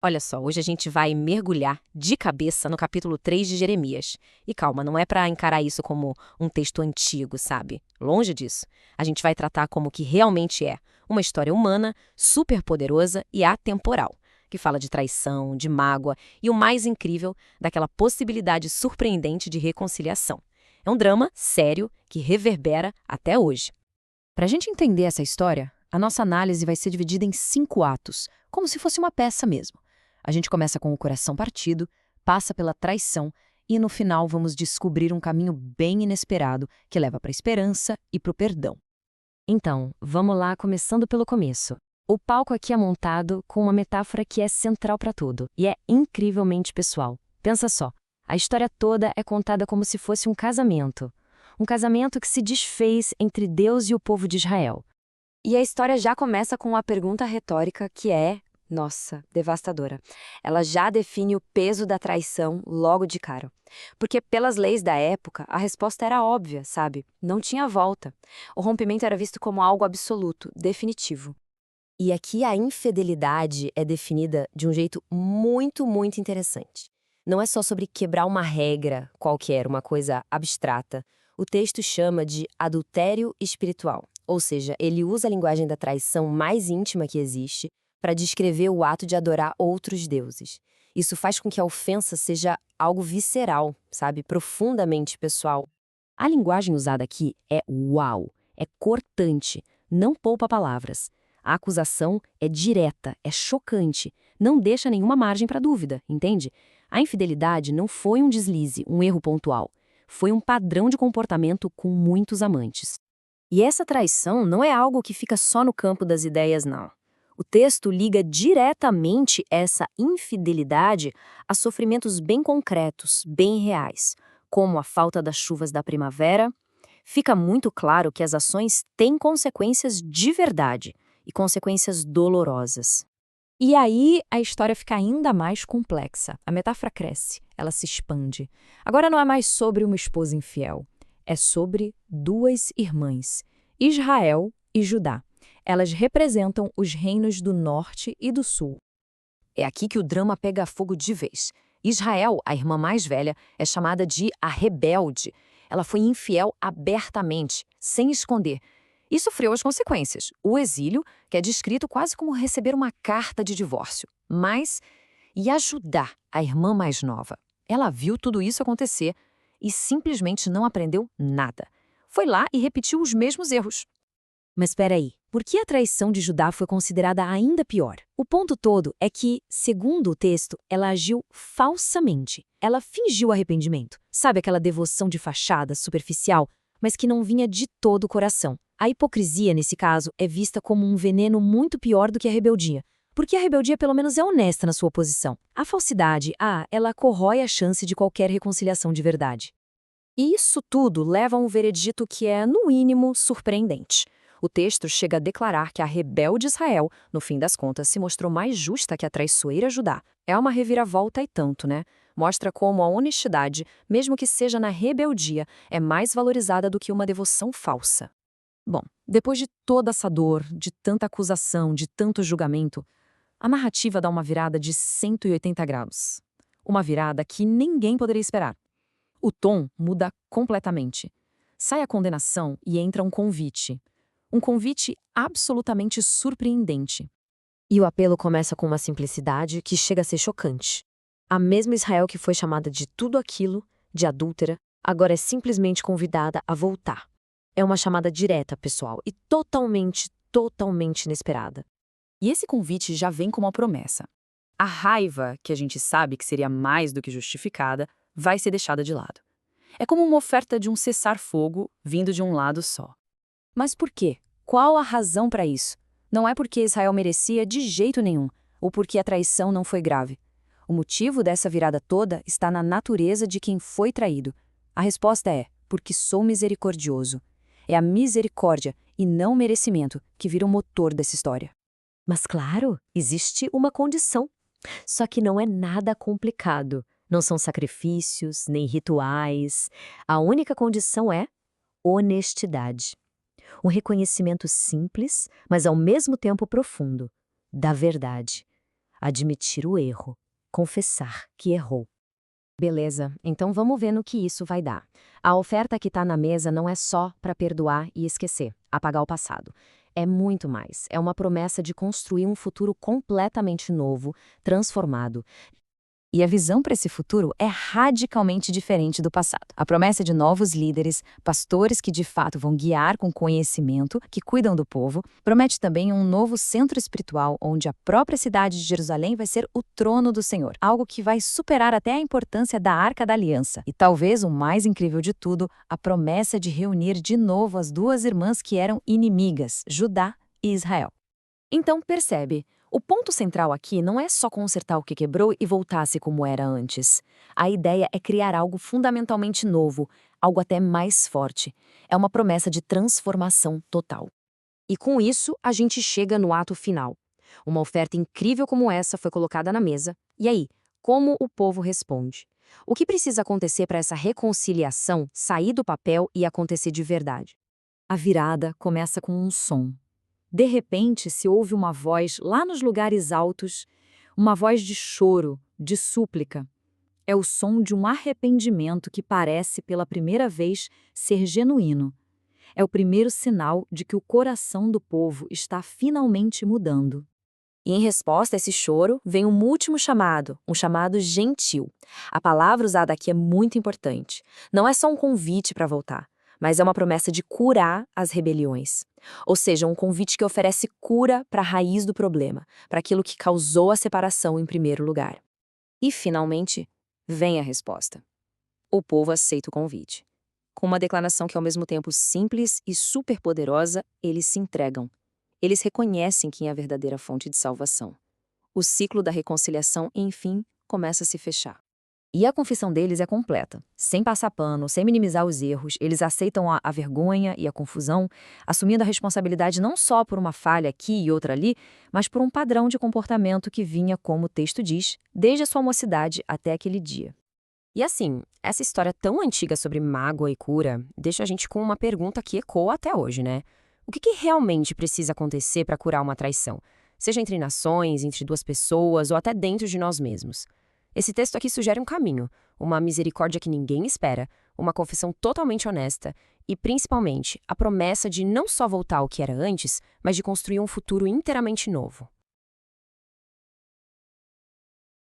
Olha só, hoje a gente vai mergulhar de cabeça no capítulo 3 de Jeremias. E calma, não é para encarar isso como um texto antigo, sabe? Longe disso. A gente vai tratar como que realmente é uma história humana, superpoderosa e atemporal, que fala de traição, de mágoa e o mais incrível, daquela possibilidade surpreendente de reconciliação. É um drama sério que reverbera até hoje. Para a gente entender essa história, a nossa análise vai ser dividida em 5 atos, como se fosse uma peça mesmo. A gente começa com o coração partido, passa pela traição e no final vamos descobrir um caminho bem inesperado que leva para a esperança e para o perdão. Então, vamos lá, começando pelo começo. O palco aqui é montado com uma metáfora que é central para tudo e é incrivelmente pessoal. Pensa só, a história toda é contada como se fosse um casamento. Um casamento que se desfez entre Deus e o povo de Israel. E a história já começa com uma pergunta retórica que é, nossa, devastadora. Ela já define o peso da traição logo de cara. Porque pelas leis da época, a resposta era óbvia, sabe? Não tinha volta. O rompimento era visto como algo absoluto, definitivo. E aqui a infidelidade é definida de um jeito muito interessante. Não é só sobre quebrar uma regra qualquer, uma coisa abstrata. O texto chama de adultério espiritual, ou seja, ele usa a linguagem da traição mais íntima que existe para descrever o ato de adorar outros deuses. Isso faz com que a ofensa seja algo visceral, sabe, profundamente pessoal. A linguagem usada aqui é uau, é cortante, não poupa palavras. A acusação é direta, é chocante, não deixa nenhuma margem para dúvida, entende? A infidelidade não foi um deslize, um erro pontual. Foi um padrão de comportamento com muitos amantes. E essa traição não é algo que fica só no campo das ideias, não. O texto liga diretamente essa infidelidade a sofrimentos bem concretos, bem reais, como a falta das chuvas da primavera. Fica muito claro que as ações têm consequências de verdade e consequências dolorosas. E aí a história fica ainda mais complexa. A metáfora cresce, ela se expande. Agora não é mais sobre uma esposa infiel. É sobre duas irmãs, Israel e Judá. Elas representam os reinos do norte e do sul. É aqui que o drama pega fogo de vez. Israel, a irmã mais velha, é chamada de a rebelde. Ela foi infiel abertamente, sem esconder. E sofreu as consequências. O exílio, que é descrito quase como receber uma carta de divórcio. Mas, e a Judá, a irmã mais nova? Ela viu tudo isso acontecer e simplesmente não aprendeu nada. Foi lá e repetiu os mesmos erros. Mas espera aí, por que a traição de Judá foi considerada ainda pior? O ponto todo é que, segundo o texto, ela agiu falsamente. Ela fingiu arrependimento. Sabe aquela devoção de fachada superficial, mas que não vinha de todo o coração? A hipocrisia, nesse caso, é vista como um veneno muito pior do que a rebeldia. Porque a rebeldia, pelo menos, é honesta na sua oposição. A falsidade, ela corrói a chance de qualquer reconciliação de verdade. E isso tudo leva a um veredito que é, no mínimo, surpreendente. O texto chega a declarar que a rebelde Israel, no fim das contas, se mostrou mais justa que a traiçoeira Judá. É uma reviravolta e tanto, né? Mostra como a honestidade, mesmo que seja na rebeldia, é mais valorizada do que uma devoção falsa. Bom, depois de toda essa dor, de tanta acusação, de tanto julgamento, a narrativa dá uma virada de 180 graus. Uma virada que ninguém poderia esperar. O tom muda completamente. Sai a condenação e entra um convite. Um convite absolutamente surpreendente. E o apelo começa com uma simplicidade que chega a ser chocante. A mesma Israel que foi chamada de tudo aquilo, de adúltera, agora é simplesmente convidada a voltar. É uma chamada direta, pessoal, e totalmente inesperada. E esse convite já vem com uma promessa. A raiva, que a gente sabe que seria mais do que justificada, vai ser deixada de lado. É como uma oferta de um cessar-fogo vindo de um lado só. Mas por quê? Qual a razão para isso? Não é porque Israel merecia de jeito nenhum, ou porque a traição não foi grave. O motivo dessa virada toda está na natureza de quem foi traído. A resposta é, porque sou misericordioso. É a misericórdia e não o merecimento que vira o motor dessa história. Mas claro, existe uma condição. Só que não é nada complicado. Não são sacrifícios, nem rituais. A única condição é honestidade. Um reconhecimento simples, mas ao mesmo tempo profundo, da verdade. admitir o erro, confessar que errou. Beleza, então vamos ver no que isso vai dar. A oferta que está na mesa não é só para perdoar e esquecer, apagar o passado. É muito mais. É uma promessa de construir um futuro completamente novo, transformado. E a visão para esse futuro é radicalmente diferente do passado. A promessa de novos líderes, pastores que de fato vão guiar com conhecimento, que cuidam do povo, promete também um novo centro espiritual onde a própria cidade de Jerusalém vai ser o trono do Senhor, algo que vai superar até a importância da Arca da Aliança. E talvez o mais incrível de tudo, a promessa de reunir de novo as duas irmãs que eram inimigas, Judá e Israel. Então percebe, o ponto central aqui não é só consertar o que quebrou e voltasse como era antes. A ideia é criar algo fundamentalmente novo, algo até mais forte. É uma promessa de transformação total. E com isso, a gente chega no ato final. Uma oferta incrível como essa foi colocada na mesa. E aí, como o povo responde? O que precisa acontecer para essa reconciliação sair do papel e acontecer de verdade? A virada começa com um som. De repente, se ouve uma voz lá nos lugares altos, uma voz de choro, de súplica. É o som de um arrependimento que parece, pela primeira vez, ser genuíno. É o primeiro sinal de que o coração do povo está finalmente mudando. E em resposta a esse choro, vem um último chamado, um chamado gentil. A palavra usada aqui é muito importante. Não é só um convite para voltar, mas é uma promessa de curar as rebeliões. Ou seja, um convite que oferece cura para a raiz do problema, para aquilo que causou a separação em primeiro lugar. E, finalmente, vem a resposta. O povo aceita o convite. Com uma declaração que é ao mesmo tempo simples e superpoderosa, eles se entregam. Eles reconhecem quem é a verdadeira fonte de salvação. O ciclo da reconciliação, enfim, começa a se fechar. E a confissão deles é completa, sem passar pano, sem minimizar os erros. Eles aceitam a vergonha e a confusão, assumindo a responsabilidade não só por uma falha aqui e outra ali, mas por um padrão de comportamento que vinha, como o texto diz, desde a sua mocidade até aquele dia. E assim, essa história tão antiga sobre mágoa e cura deixa a gente com uma pergunta que ecoa até hoje, né? O que realmente precisa acontecer para curar uma traição? Seja entre nações, entre duas pessoas ou até dentro de nós mesmos. Esse texto aqui sugere um caminho, uma misericórdia que ninguém espera, uma confissão totalmente honesta e, principalmente, a promessa de não só voltar ao que era antes, mas de construir um futuro inteiramente novo.